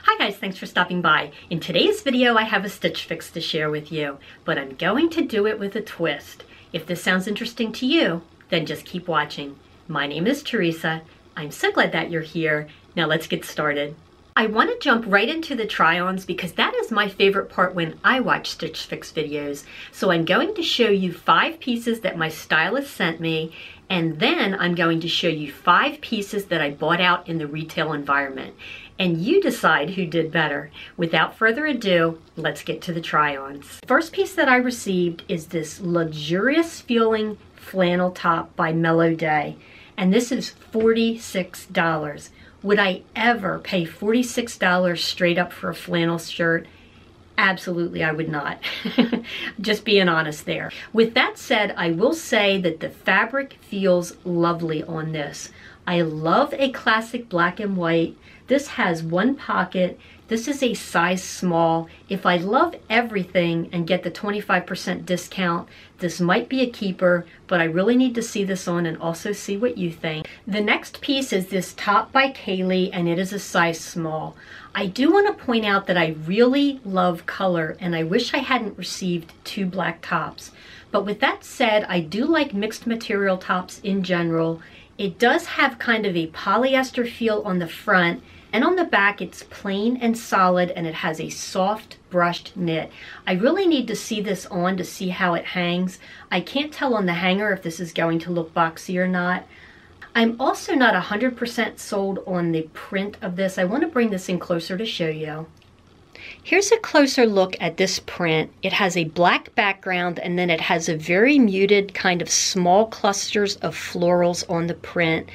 Hi guys, thanks for stopping by. In today's video, I have a stitch fix to share with you, but I'm going to do it with a twist. If this sounds interesting to you, then just keep watching. My name is Theresa. I'm so glad that you're here. Now let's get started. I want to jump right into the try-ons because that is my favorite part when I watch stitch fix videos. So I'm going to show you 5 pieces that my stylist sent me, and then I'm going to show you 5 pieces that I bought out in the retail environment. And you decide who did better. Without further ado, let's get to the try-ons. First piece that I received is this luxurious feeling flannel top by Mello. And this is $46. Would I ever pay $46 straight up for a flannel shirt? Absolutely, I would not. Just being honest there. With that said, I will say that the fabric feels lovely on this. I love a classic black and white. This has one pocket. This is a size small. If I love everything and get the 25% discount, this might be a keeper, but I really need to see this on and also see what you think. The next piece is this top by Kaileigh, and it is a size small. I do want to point out that I really love color, and I wish I hadn't received 2 black tops. But with that said, I do like mixed material tops in general. It does have kind of a polyester feel on the front, and on the back it's plain and solid, and it has a soft brushed knit. I really need to see this on to see how it hangs. I can't tell on the hanger if this is going to look boxy or not. I'm also not 100% sold on the print of this. I want to bring this in closer to show you. Here's a closer look at this print. It has a black background, and then it has a very muted kind of small clusters of florals on the print.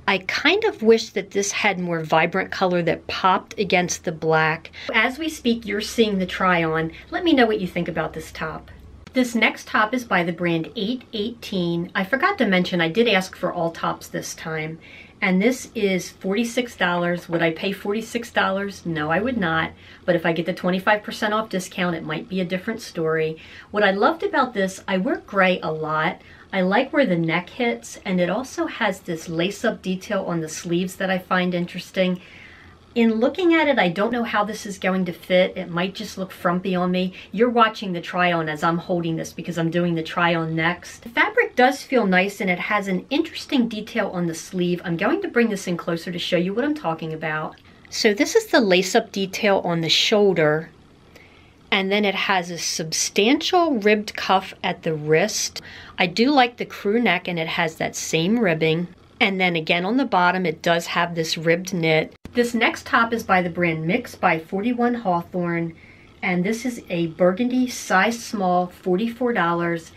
I kind of wish that this had more vibrant color that popped against the black. As we speak, you're seeing the try on. Let me know what you think about this top. This next top is by the brand 818. I forgot to mention I did ask for all tops this time. And this is $46. Would I pay $46? No, I would not. But if I get the 25% off discount, it might be a different story. What I loved about this, I wear gray a lot. I like where the neck hits, and it also has this lace-up detail on the sleeves that I find interesting. In looking at it, I don't know how this is going to fit. It might just look frumpy on me. You're watching the try-on as I'm holding this because I'm doing the try-on next. The fabric does feel nice, and it has an interesting detail on the sleeve. I'm going to bring this in closer to show you what I'm talking about. So this is the lace-up detail on the shoulder, and then it has a substantial ribbed cuff at the wrist. I do like the crew neck, and it has that same ribbing. And then again on the bottom, it does have this ribbed knit. This next top is by the brand Mix by 41 Hawthorn, and this is a burgundy size small, $44.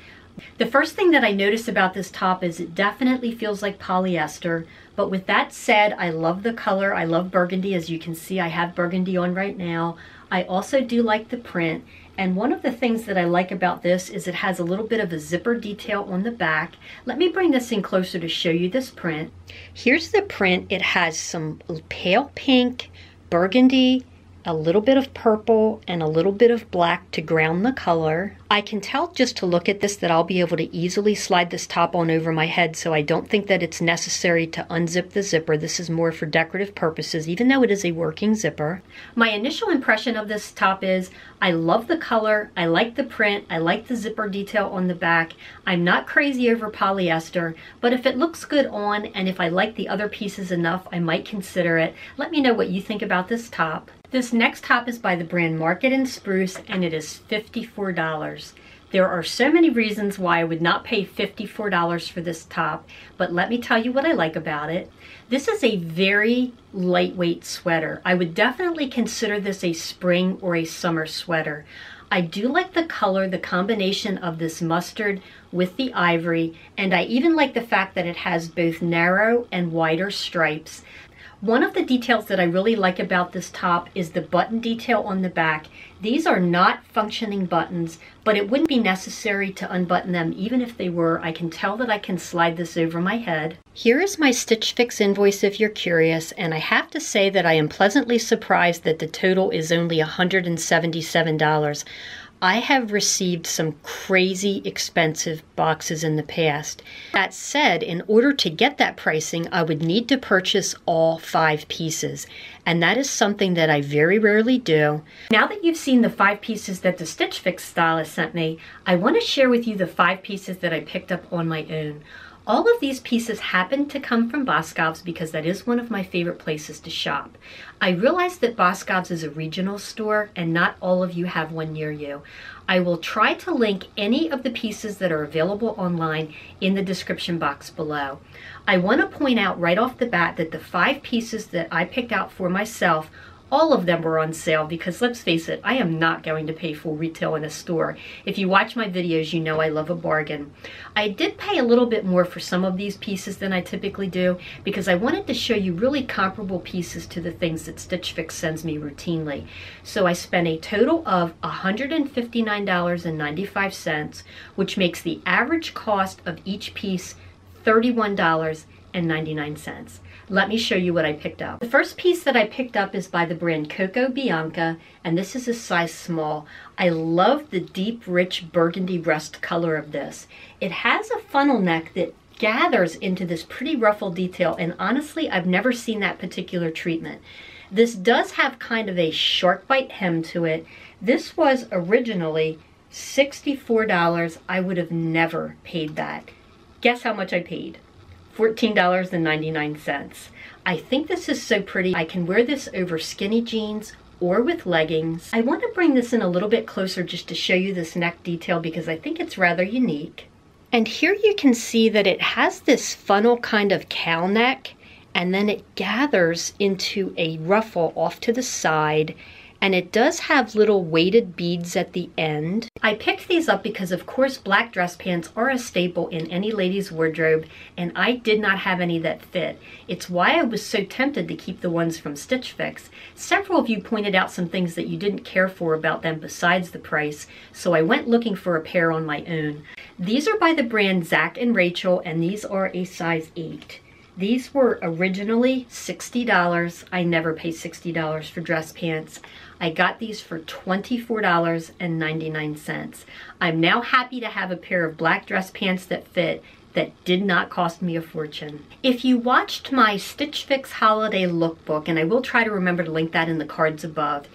The first thing that I notice about this top is it definitely feels like polyester, but with that said, I love the color. I love burgundy. As you can see, I have burgundy on right now. I also do like the print, and one of the things that I like about this is it has a little bit of a zipper detail on the back. Let me bring this in closer to show you this print. Here's the print. It has some pale pink, burgundy, a little bit of purple, and a little bit of black to ground the color. I can tell just to look at this that I'll be able to easily slide this top on over my head, so I don't think that it's necessary to unzip the zipper. This is more for decorative purposes, even though it is a working zipper. My initial impression of this top is I love the color, I like the print, I like the zipper detail on the back. I'm not crazy over polyester, but if it looks good on and if I like the other pieces enough, I might consider it. Let me know what you think about this top. This next top is by the brand Market and Spruce, and it is $54. There are so many reasons why I would not pay $54 for this top, but let me tell you what I like about it. This is a very lightweight sweater. I would definitely consider this a spring or a summer sweater. I do like the color, the combination of this mustard with the ivory, and I even like the fact that it has both narrow and wider stripes. One of the details that I really like about this top is the button detail on the back. These are not functioning buttons, but it wouldn't be necessary to unbutton them even if they were. I can tell that I can slide this over my head. Here is my Stitch Fix invoice if you're curious, and I have to say that I am pleasantly surprised that the total is only $177. I have received some crazy expensive boxes in the past. That said, in order to get that pricing, I would need to purchase all 5 pieces. And that is something that I very rarely do. Now that you've seen the 5 pieces that the Stitch Fix stylist sent me, I want to share with you the 5 pieces that I picked up on my own. All of these pieces happen to come from Boscovs because that is one of my favorite places to shop. I realize that Boscovs is a regional store and not all of you have one near you. I will try to link any of the pieces that are available online in the description box below. I want to point out right off the bat that the 5 pieces that I picked out for myself, all of them were on sale because let's face it, I am not going to pay full retail in a store. If you watch my videos, you know I love a bargain. I did pay a little bit more for some of these pieces than I typically do because I wanted to show you really comparable pieces to the things that Stitch Fix sends me routinely. So I spent a total of $159.95, which makes the average cost of each piece $31.99. Let me show you what I picked up. The first piece that I picked up is by the brand Coco Bianca, and this is a size small. I love the deep, rich burgundy rust color of this. It has a funnel neck that gathers into this pretty ruffled detail, and honestly, I've never seen that particular treatment. This does have kind of a shark bite hem to it. This was originally $64. I would have never paid that. Guess how much I paid? $14.99. I think this is so pretty. I can wear this over skinny jeans or with leggings. I want to bring this in a little bit closer just to show you this neck detail because I think it's rather unique. And here you can see that it has this funnel kind of cow neck, and then it gathers into a ruffle off to the side, and it does have little weighted beads at the end. I picked these up because of course black dress pants are a staple in any lady's wardrobe, and I did not have any that fit. It's why I was so tempted to keep the ones from Stitch Fix. Several of you pointed out some things that you didn't care for about them besides the price, so I went looking for a pair on my own. These are by the brand Zach and Rachel, and these are a size 8. These were originally $60. I never pay $60 for dress pants. I got these for $24.99. I'm now happy to have a pair of black dress pants that fit, that did not cost me a fortune. If you watched my Stitch Fix holiday lookbook, and I will try to remember to link that in the cards above,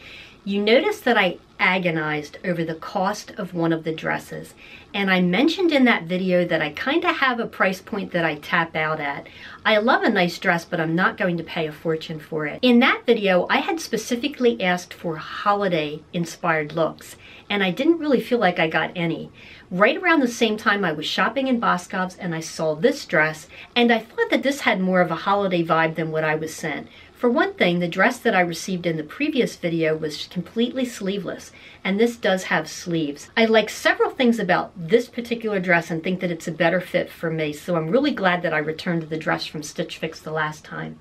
you notice that I agonized over the cost of one of the dresses. And I mentioned in that video that I kind of have a price point that I tap out at. I love a nice dress, but I'm not going to pay a fortune for it. In that video, I had specifically asked for holiday-inspired looks, and I didn't really feel like I got any. Right around the same time, I was shopping in Boscovs, and I saw this dress, and I thought that this had more of a holiday vibe than what I was sent. For one thing, the dress that I received in the previous video was completely sleeveless, and this does have sleeves. I like several things about this particular dress and think that it's a better fit for me, so I'm really glad that I returned the dress from Stitch Fix the last time.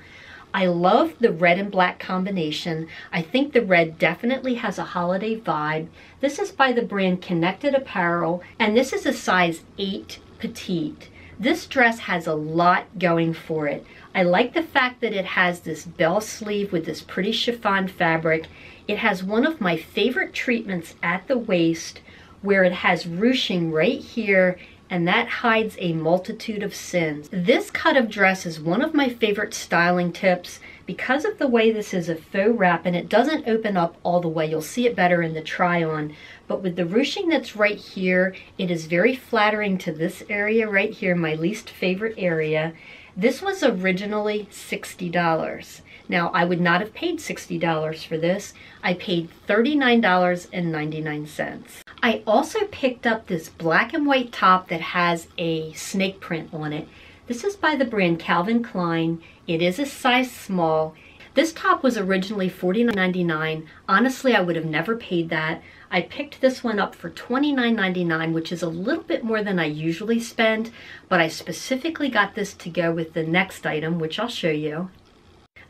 I love the red and black combination. I think the red definitely has a holiday vibe. This is by the brand Connected Apparel, and this is a size 8 petite. This dress has a lot going for it. I like the fact that it has this bell sleeve with this pretty chiffon fabric. It has one of my favorite treatments at the waist where it has ruching right here, and that hides a multitude of sins. This cut of dress is one of my favorite styling tips because of the way this is a faux wrap and it doesn't open up all the way. You'll see it better in the try on. But with the ruching that's right here, it is very flattering to this area right here, my least favorite area. This was originally $60. Now, I would not have paid $60 for this. I paid $39.99. I also picked up this black and white top that has a snake print on it. This is by the brand Calvin Klein. It is a size small. This top was originally $49.99. Honestly, I would have never paid that. I picked this one up for $29.99, which is a little bit more than I usually spend, but I specifically got this to go with the next item, which I'll show you.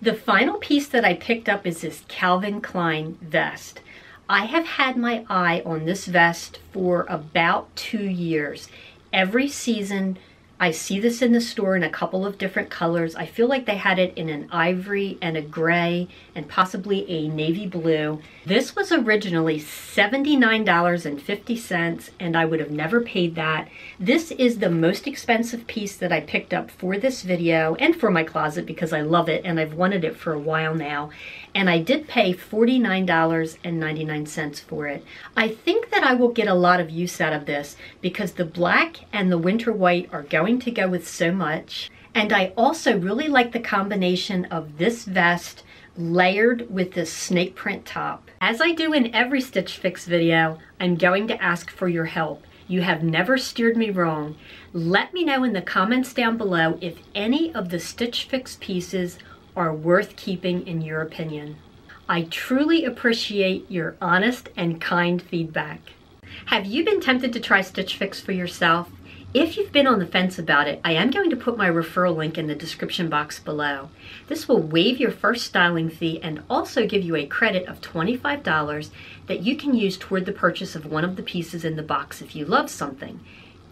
The final piece that I picked up is this Calvin Klein vest. I have had my eye on this vest for about 2 years. Every season, I see this in the store in a couple of different colors. I feel like they had it in an ivory and a gray and possibly a navy blue. This was originally $79.50 and I would have never paid that. This is the most expensive piece that I picked up for this video and for my closet because I love it and I've wanted it for a while now. And I did pay $49.99 for it. I think that I will get a lot of use out of this because the black and the winter white are going to go with so much. And I also really like the combination of this vest layered with this snake print top. As I do in every Stitch Fix video, I'm going to ask for your help. You have never steered me wrong. Let me know in the comments down below if any of the Stitch Fix pieces are worth keeping in your opinion. I truly appreciate your honest and kind feedback. Have you been tempted to try Stitch Fix for yourself? If you've been on the fence about it, I am going to put my referral link in the description box below. This will waive your first styling fee and also give you a credit of $25 that you can use toward the purchase of one of the pieces in the box if you love something.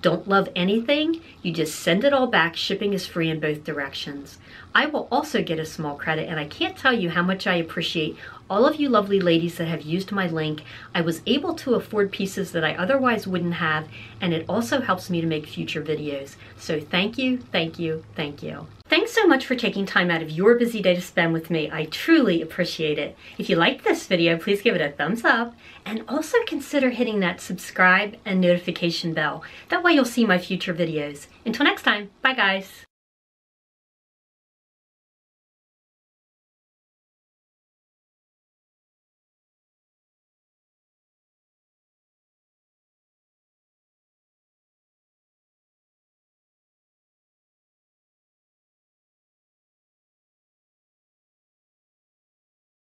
Don't love anything? You just send it all back. Shipping is free in both directions. I will also get a small credit, and I can't tell you how much I appreciate all of you lovely ladies that have used my link. I was able to afford pieces that I otherwise wouldn't have, and it also helps me to make future videos. So thank you, thank you, thank you. Thanks so much for taking time out of your busy day to spend with me. I truly appreciate it. If you liked this video, please give it a thumbs up and also consider hitting that subscribe and notification bell. That way you'll see my future videos. Until next time, bye guys.